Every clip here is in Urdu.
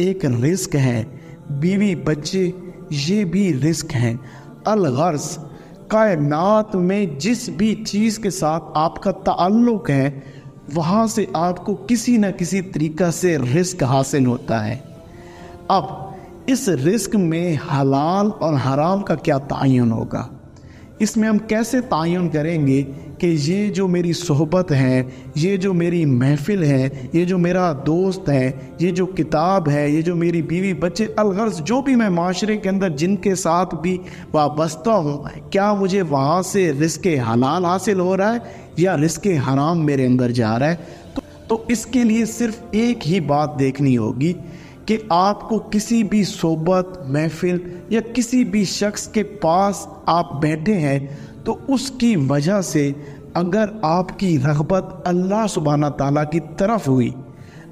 ایک رزق ہے، بیوی بچے یہ بھی رزق ہیں۔ الغرض کائنات میں جس بھی چیز کے ساتھ آپ کا تعلق ہے وہاں سے آپ کو کسی نہ کسی طریقہ سے رزق حاصل ہوتا ہے۔ اب اس رزق میں حلال اور حرام کا کیا تعین ہوگا؟ اس میں ہم کیسے تعین کریں گے کہ یہ جو میری صحبت ہے، یہ جو میری محفل ہے، یہ جو میرا دوست ہے، یہ جو کتاب ہے، یہ جو میری بیوی بچے، الغرض جو بھی میں معاشرے کے اندر جن کے ساتھ بھی وابستہ ہوں، کیا مجھے وہاں سے رزق حلال حاصل ہو رہا ہے یا رزق حرام میرے اندر جا رہا ہے؟ تو اس کے لیے صرف ایک ہی بات دیکھنی ہوگی کہ آپ کو کسی بھی صحبت، محفل یا کسی بھی شخص کے پاس آپ بیٹھے ہیں تو اس کی وجہ سے اگر آپ کی رغبت اللہ سبحانہ تعالیٰ کی طرف ہوئی،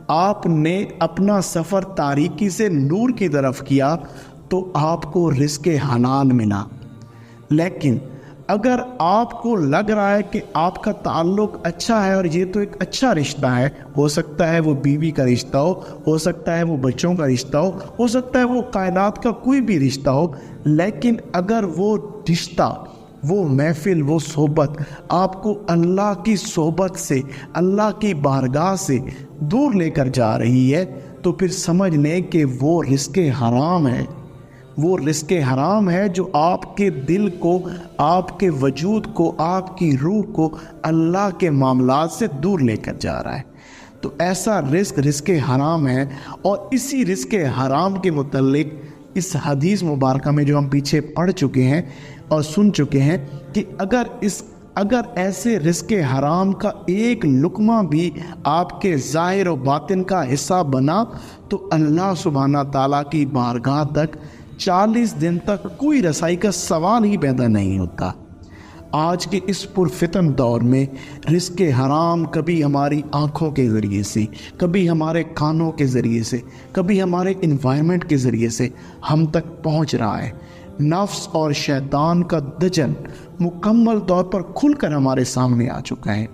آپ نے اپنا سفر تاریکی سے نور کی طرف کیا تو آپ کو رزق حلال ملا۔ لیکن اگر آپ کو لگ رہا ہے کہ آپ کا تعلق اچھا ہے اور یہ تو ایک اچھا رشتہ ہے، ہو سکتا ہے وہ بیوی کا رشتہ ہو سکتا ہے وہ بچوں کا رشتہ ہو سکتا ہے وہ کائنات کا کوئی بھی رشتہ ہو، لیکن اگر وہ رشتہ، وہ محفل، وہ صحبت آپ کو اللہ کی صحبت سے، اللہ کی بارگاہ سے دور لے کر جا رہی ہے تو پھر سمجھ لیں کہ وہ رزق حرام ہے۔ وہ رزق حرام ہے جو آپ کے دل کو، آپ کے وجود کو، آپ کی روح کو اللہ کے معاملات سے دور لے کر جا رہا ہے۔ تو ایسا رزق حرام ہے، اور اسی رزق حرام کے متعلق اس حدیث مبارکہ میں جو ہم پیچھے پڑھ چکے ہیں اور سن چکے ہیں کہ اگر ایسے رزق حرام کا ایک لقمہ بھی آپ کے ظاہر و باطن کا حصہ بنا تو اللہ سبحانہ تعالیٰ کی بارگاہ تک 40 دن تک کوئی رسائی کا سوال ہی پیدا نہیں ہوتا۔ آج کے اس پرفتن دور میں رزق حرام کبھی ہماری آنکھوں کے ذریعے سے، کبھی ہمارے کانوں کے ذریعے سے، کبھی ہمارے انوائرمنٹ کے ذریعے سے ہم تک پہنچ رہا ہے۔ نفس اور شیطان کا دجل مکمل طور پر کھل کر ہمارے سامنے آ چکا ہے،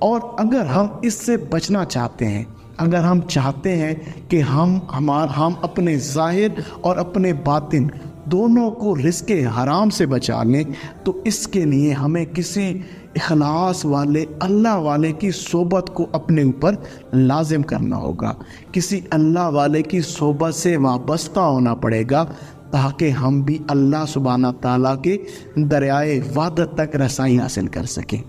اور اگر ہم اس سے بچنا چاہتے ہیں، اگر ہم چاہتے ہیں کہ ہم اپنے ظاہر اور اپنے باطن دونوں کو رزق حرام سے بچا لیں، تو اس کے لیے ہمیں کسی اخلاص والے، اللہ والے کی صحبت کو اپنے اوپر لازم کرنا ہوگا، کسی اللہ والے کی صحبت سے وابستہ ہونا پڑے گا تاکہ ہم بھی اللہ سبحانہ تعالیٰ کے دریائے وحدت تک رسائی حاصل کر سکیں۔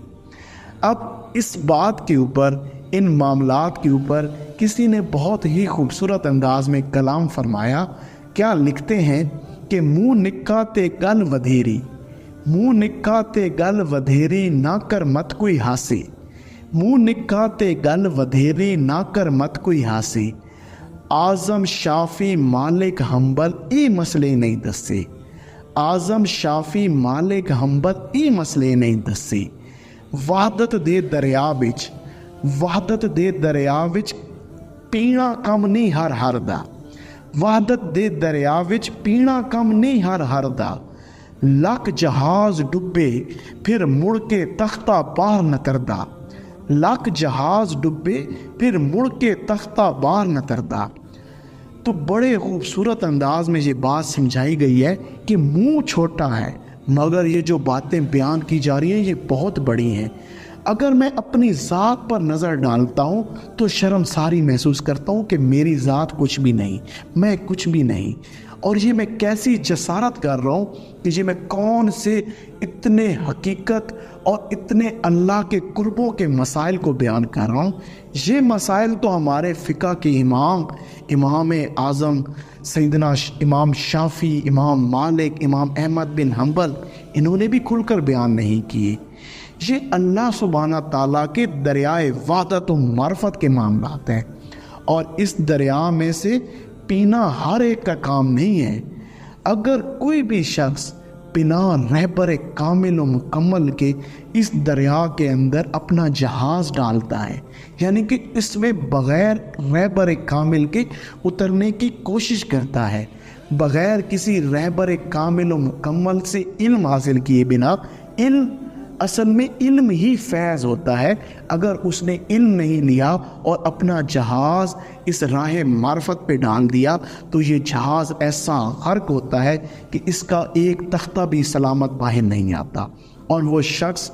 اب اس بات کے اوپر، ان معاملات کے اوپر کسی نے بہت ہی خوبصورت انداز میں کلام فرمایا۔ کیا لکھتے ہیں کہ منہ نکاتے گل ودھیری، منہ نکاتے گل ودھیری نہ کر مت کوئی ہاسی، منہ نکاتے گل ودھیری نہ کر مت کوئی ہاسی، اعظم شافی مالک حنبل اے مسئلے نہیں دسے، اعظم شافی مالک حنبل اے مسئلے نہیں دسے، وحدت دے دریا وچ، وحدت دے دریا وچ پینا کم نہیں ہر ہر دا، وحدت دے دریا وچ پینا کم نہیں ہر ہر دا، لکھ جہاز ڈبے پھر مڑ کے تختہ باہر نہ کردا، لکھ جہاز ڈبے پھر مڑ کے تختہ باہر نہ کردا۔ تو بڑے خوبصورت انداز میں یہ بات سمجھائی گئی ہے کہ منہ چھوٹا ہے مگر یہ جو باتیں بیان کی جا رہی ہیں یہ بہت بڑی ہیں۔ اگر میں اپنی ذات پر نظر ڈالتا ہوں تو شرمساری محسوس کرتا ہوں کہ میری ذات کچھ بھی نہیں، میں کچھ بھی نہیں، اور یہ میں کیسی جسارت کر رہا ہوں کہ یہ میں کون سے اتنے حقیقت اور اتنے اللہ کے قربوں کے مسائل کو بیان کر رہا ہوں۔ یہ مسائل تو ہمارے فقہ کے امام اعظم سیدنا امام شافی، امام مالک، امام احمد بن حنبل، انہوں نے بھی کھل کر بیان نہیں کیے۔ یہ اللہ سبحانہ تعالیٰ کے دریائے وحدت و معرفت کے معاملات ہیں، اور اس دریا میں سے پینا ہر ایک کا کام نہیں ہے۔ اگر کوئی بھی شخص بنا رہبر کامل و مکمل کے اس دریا کے اندر اپنا جہاز ڈالتا ہے، یعنی کہ اس میں بغیر رہبر کامل کے اترنے کی کوشش کرتا ہے، بغیر کسی رہبر کامل و مکمل سے علم حاصل کیے بنا، علم اصل میں علم ہی فیض ہوتا ہے۔ اگر اس نے علم نہیں لیا اور اپنا جہاز اس راہ معرفت پہ ڈال دیا تو یہ جہاز ایسا غرق ہوتا ہے کہ اس کا ایک تختہ بھی سلامت باہر نہیں آتا، اور وہ شخص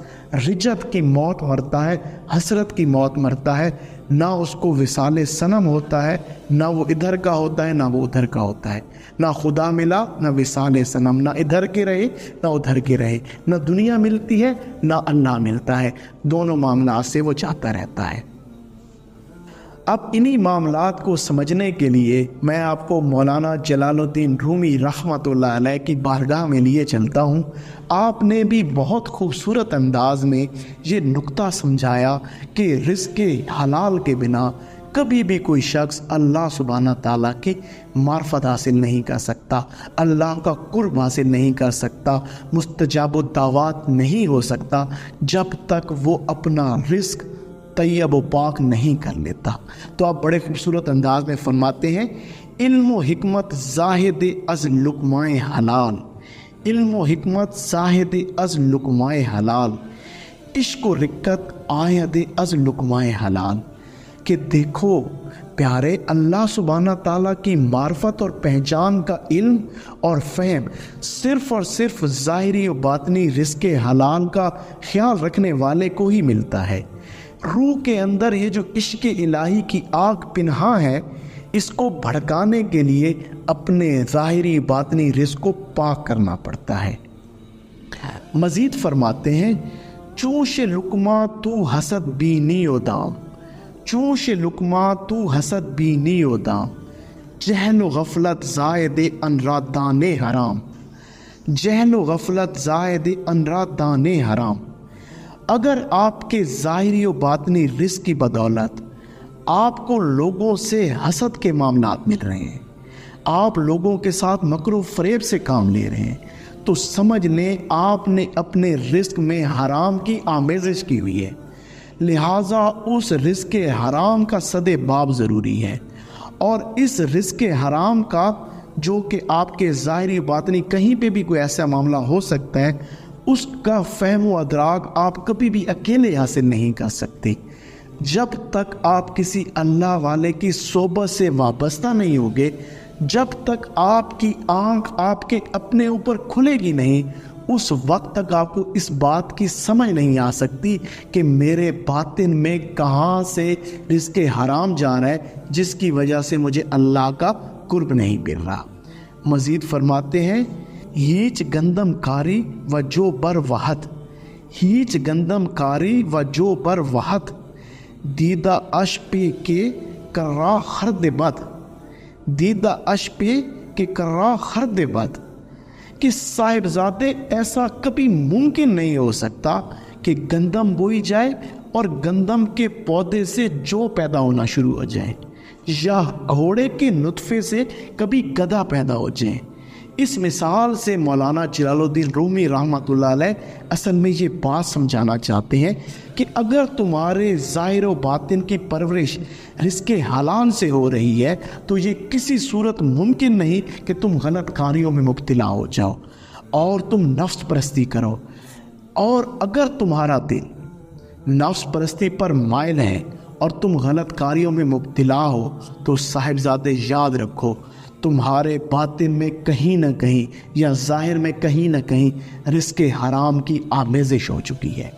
رجت کی موت مرتا ہے، حسرت کی موت مرتا ہے۔ نہ اس کو وصال صنم ہوتا ہے، نہ وہ ادھر کا ہوتا ہے نہ وہ ادھر کا ہوتا ہے، نہ خدا ملا نہ وصال صنم، نہ ادھر کے رہے نہ ادھر کے رہے، نہ دنیا ملتی ہے نہ اللہ ملتا ہے، دونوں معاملات سے وہ جاتا رہتا ہے۔ اب انہی معاملات کو سمجھنے کے لیے میں آپ کو مولانا جلال الدین رومی رحمۃ اللہ علیہ کی بارگاہ میں لیے چلتا ہوں۔ آپ نے بھی بہت خوبصورت انداز میں یہ نقطہ سمجھایا کہ رزق حلال کے بنا کبھی بھی کوئی شخص اللہ سبحانہ تعالیٰ کی معرفت حاصل نہیں کر سکتا، اللہ کا قرب حاصل نہیں کر سکتا، مستجاب الدعوات نہیں ہو سکتا جب تک وہ اپنا رزق طیب و پاک نہیں کر لیتا۔ تو آپ بڑے خوبصورت انداز میں فرماتے ہیں، علم و حکمت زاہد از لقمۂ حلال، علم و حکمت زاہد از لقمۂ حلال، عشق و رقت آید از لقمۂ حلال۔ کہ دیکھو پیارے، اللہ سبحانہ تعالیٰ کی معرفت اور پہچان کا علم اور فہم صرف اور صرف ظاہری و باطنی رزق حلال کا خیال رکھنے والے کو ہی ملتا ہے۔ روح کے اندر یہ جو عشق الہی کی آگ پنہاں ہے، اس کو بھڑکانے کے لیے اپنے ظاہری باطنی رزق کو پاک کرنا پڑتا ہے۔ مزید فرماتے ہیں، چونش لقمہ تو حسد بینی و دام، چونش لقمہ تو حسد بینی و دام، جہل و غفلت زائد ان را دانے حرام، جہل و غفلت زائد ان را دانے حرام۔ اگر آپ کے ظاہری و باطنی رزق کی بدولت آپ کو لوگوں سے حسد کے معاملات مل رہے ہیں، آپ لوگوں کے ساتھ مکر و فریب سے کام لے رہے ہیں، تو سمجھ لیں آپ نے اپنے رزق میں حرام کی آمیزش کی ہوئی ہے، لہٰذا اس رزق حرام کا سد باب ضروری ہے۔ اور اس رزق حرام کا جو کہ آپ کے ظاہری باطنی کہیں پہ بھی کوئی ایسا معاملہ ہو سکتا ہے، اس کا فہم و ادراک آپ کبھی بھی اکیلے حاصل نہیں کر سکتے۔ جب تک آپ کسی اللہ والے کی صحبت سے وابستہ نہیں ہوگے، جب تک آپ کی آنکھ آپ کے اپنے اوپر کھلے گی نہیں، اس وقت تک آپ کو اس بات کی سمجھ نہیں آ سکتی کہ میرے باطن میں کہاں سے رزق حرام جا رہا ہے جس کی وجہ سے مجھے اللہ کا قرب نہیں مل رہا۔ مزید فرماتے ہیں، ہیچ گندم کاری و جو بر وحد، ہیچ گندم کاری و جو بر وحد، دیدہ اش پہ کے کرا خرد بد، دیدہ اش پہ کے کرا خرد بد۔ کہ صاحبزادے ایسا کبھی ممکن نہیں ہو سکتا کہ گندم بوئی جائے اور گندم کے پودے سے جو پیدا ہونا شروع ہو جائے، یا گھوڑے کے نطفے سے کبھی گدھا پیدا ہو جائے۔ اس مثال سے مولانا جلال الدین رومی رحمۃ اللہ علیہ اصل میں یہ بات سمجھانا چاہتے ہیں کہ اگر تمہارے ظاہر و باطن کی پرورش رزق حلال سے ہو رہی ہے تو یہ کسی صورت ممکن نہیں کہ تم غلط کاریوں میں مبتلا ہو جاؤ اور تم نفس پرستی کرو۔ اور اگر تمہارا دل نفس پرستی پر مائل ہے اور تم غلط کاریوں میں مبتلا ہو تو صاحبزادے یاد رکھو، تمہارے باطن میں کہیں نہ کہیں یا ظاہر میں کہیں نہ کہیں رزق حرام کی آمیزش ہو چکی ہے۔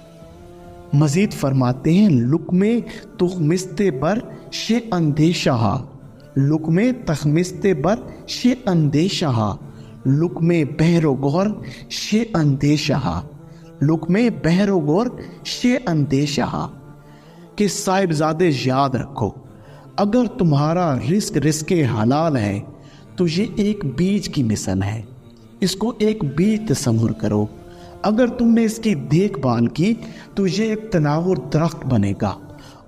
مزید فرماتے ہیں، لقمے تخمستے بر شے اندیشہ، لقمے تخمستے بر شے اندیشہ، لقمے بحر و گور شے اندیشہ، لقمے بحر و گور شے اندیشہ۔ کہ صاحبزادے یاد رکھو، اگر تمہارا رزق حلال ہے تو یہ ایک بیج کی مثل ہے، اس کو ایک بیج تصور کرو۔ اگر تم نے اس کی دیکھ بھال کی تو یہ ایک تناور درخت بنے گا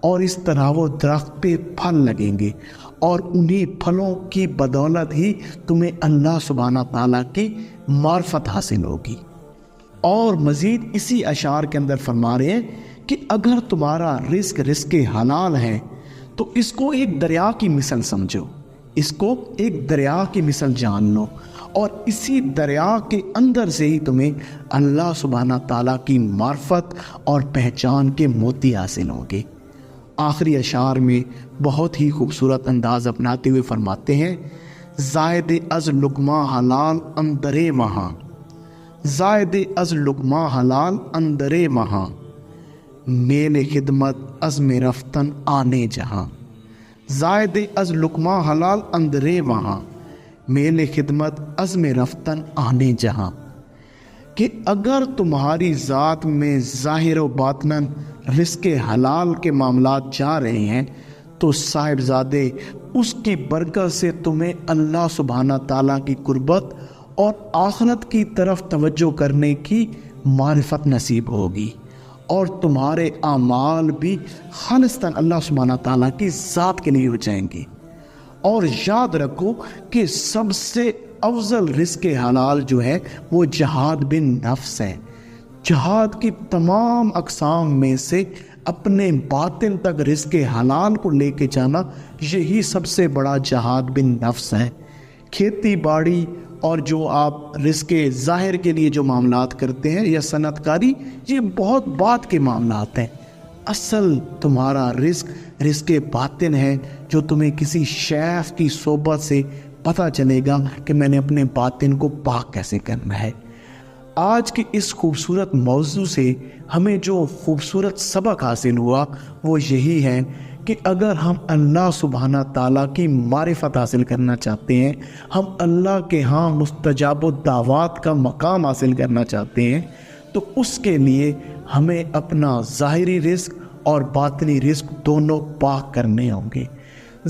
اور اس تناور درخت پہ پھل لگیں گے، اور انہی پھلوں کی بدولت ہی تمہیں اللہ سبحانہ تعالیٰ کی معرفت حاصل ہوگی۔ اور مزید اسی اشعار کے اندر فرما رہے ہیں کہ اگر تمہارا رزق حلال ہے تو اس کو ایک دریا کی مثل سمجھو، اس کو ایک دریا کی مثل جان لو، اور اسی دریا کے اندر سے ہی تمہیں اللہ سبحانہ تعالیٰ کی معرفت اور پہچان کے موتی حاصل ہوں گے۔ آخری اشعار میں بہت ہی خوبصورت انداز اپناتے ہوئے فرماتے ہیں، زائد از لقمہ حلال اندرے وہاں، زائد از لقمہ حلال اندرے وہاں، میل خدمت عزم رفتن آنے جہاں، زائد از لقمہ حلال اندرے وہاں، میل خدمت عزم رفتن آنے جہاں، کہ اگر تمہاری ذات میں ظاہر و باطناً رزق حلال کے معاملات جا رہے ہیں تو صاحبزادے اس کی برکت سے تمہیں اللہ سبحانہ تعالیٰ کی قربت اور آخرت کی طرف توجہ کرنے کی معرفت نصیب ہوگی، اور تمہارے اعمال بھی خالصتاً اللہ سبحانہ تعالیٰ کی ذات کے لیے ہو جائیں گے۔ اور یاد رکھو کہ سب سے افضل رزق حلال جو ہے وہ جہاد بن نفس ہے۔ جہاد کی تمام اقسام میں سے اپنے باطن تک رزق حلال کو لے کے جانا، یہی سب سے بڑا جہاد بن نفس ہے۔ کھیتی باڑی اور جو آپ رزق ظاہر کے لیے جو معاملات کرتے ہیں یا صنعت کاری، یہ بہت بعد کے معاملات ہیں۔ اصل تمہارا رزق باطن ہے، جو تمہیں کسی شیخ کی صحبت سے پتہ چلے گا کہ میں نے اپنے باطن کو پاک کیسے کرنا ہے۔ آج کے اس خوبصورت موضوع سے ہمیں جو خوبصورت سبق حاصل ہوا وہ یہی ہے کہ اگر ہم اللہ سبحانہ تعالیٰ کی معرفت حاصل کرنا چاہتے ہیں، ہم اللہ کے ہاں مستجاب الدعوات کا مقام حاصل کرنا چاہتے ہیں، تو اس کے لیے ہمیں اپنا ظاہری رزق اور باطنی رزق دونوں پاک کرنے ہوں گے۔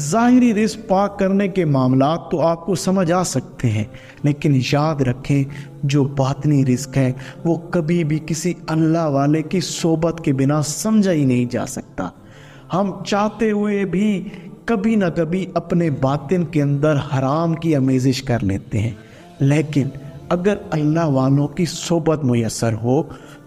ظاہری رزق پاک کرنے کے معاملات تو آپ کو سمجھ آ سکتے ہیں، لیکن یاد رکھیں جو باطنی رزق ہے وہ کبھی بھی کسی اللہ والے کی صحبت کے بنا سمجھا ہی نہیں جا سکتا۔ ہم چاہتے ہوئے بھی کبھی نہ کبھی اپنے باطن کے اندر حرام کی آمیزش کر لیتے ہیں، لیکن اگر اللہ والوں کی صحبت میسر ہو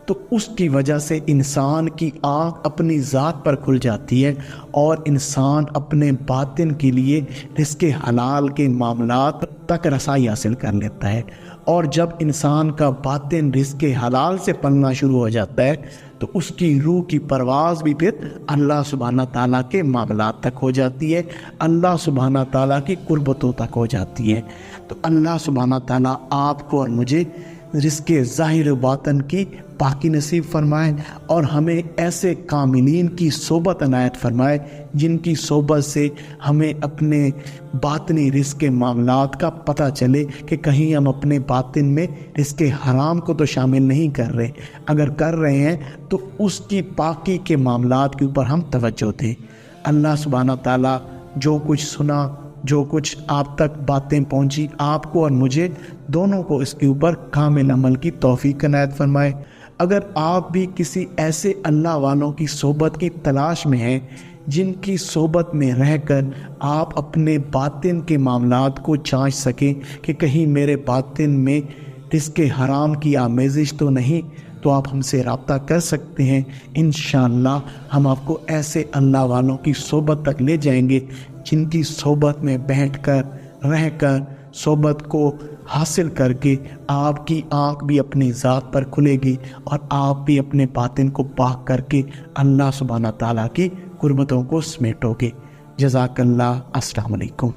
تو اس کی وجہ سے انسان کی آنکھ اپنی ذات پر کھل جاتی ہے، اور انسان اپنے باطن کے لیے رزق حلال کے معاملات تک رسائی حاصل کر لیتا ہے۔ اور جب انسان کا باطن رزق حلال سے پلنا شروع ہو جاتا ہے تو اس کی روح کی پرواز بھی پھر اللہ سبحانہ تعالیٰ کے معاملات تک ہو جاتی ہے، اللہ سبحانہ تعالیٰ کی قربتوں تک ہو جاتی ہے۔ تو اللہ سبحانہ تعالیٰ آپ کو اور مجھے رزق ظاہر و باطن کی پاکی نصیب فرمائے، اور ہمیں ایسے کاملین کی صحبت عنایت فرمائے جن کی صحبت سے ہمیں اپنے باطنی رزق کے معاملات کا پتہ چلے کہ کہیں ہم اپنے باطن میں رزق حرام کو تو شامل نہیں کر رہے، اگر کر رہے ہیں تو اس کی پاکی کے معاملات کے اوپر ہم توجہ دیں۔ اللہ سبحانہ تعالیٰ جو کچھ سنا، جو کچھ آپ تک باتیں پہنچی، آپ کو اور مجھے دونوں کو اس کے اوپر کامل عمل کی توفیق عنایت فرمائے۔ اگر آپ بھی کسی ایسے اللہ والوں کی صحبت کی تلاش میں ہیں جن کی صحبت میں رہ کر آپ اپنے باطن کے معاملات کو جانچ سکیں کہ کہیں میرے باطن میں رزق حرام کی آمیزش تو نہیں، تو آپ ہم سے رابطہ کر سکتے ہیں۔ انشاءاللہ ہم آپ کو ایسے اللہ والوں کی صحبت تک لے جائیں گے جن کی صحبت میں بیٹھ کر رہ کر صحبت کو حاصل کر کے آپ کی آنکھ بھی اپنی ذات پر کھلے گی، اور آپ بھی اپنے باطن کو پاک کر کے اللہ سبحانہ تعالیٰ کی قربتوں کو سمیٹو گے۔ جزاک اللہ۔ السلام علیکم۔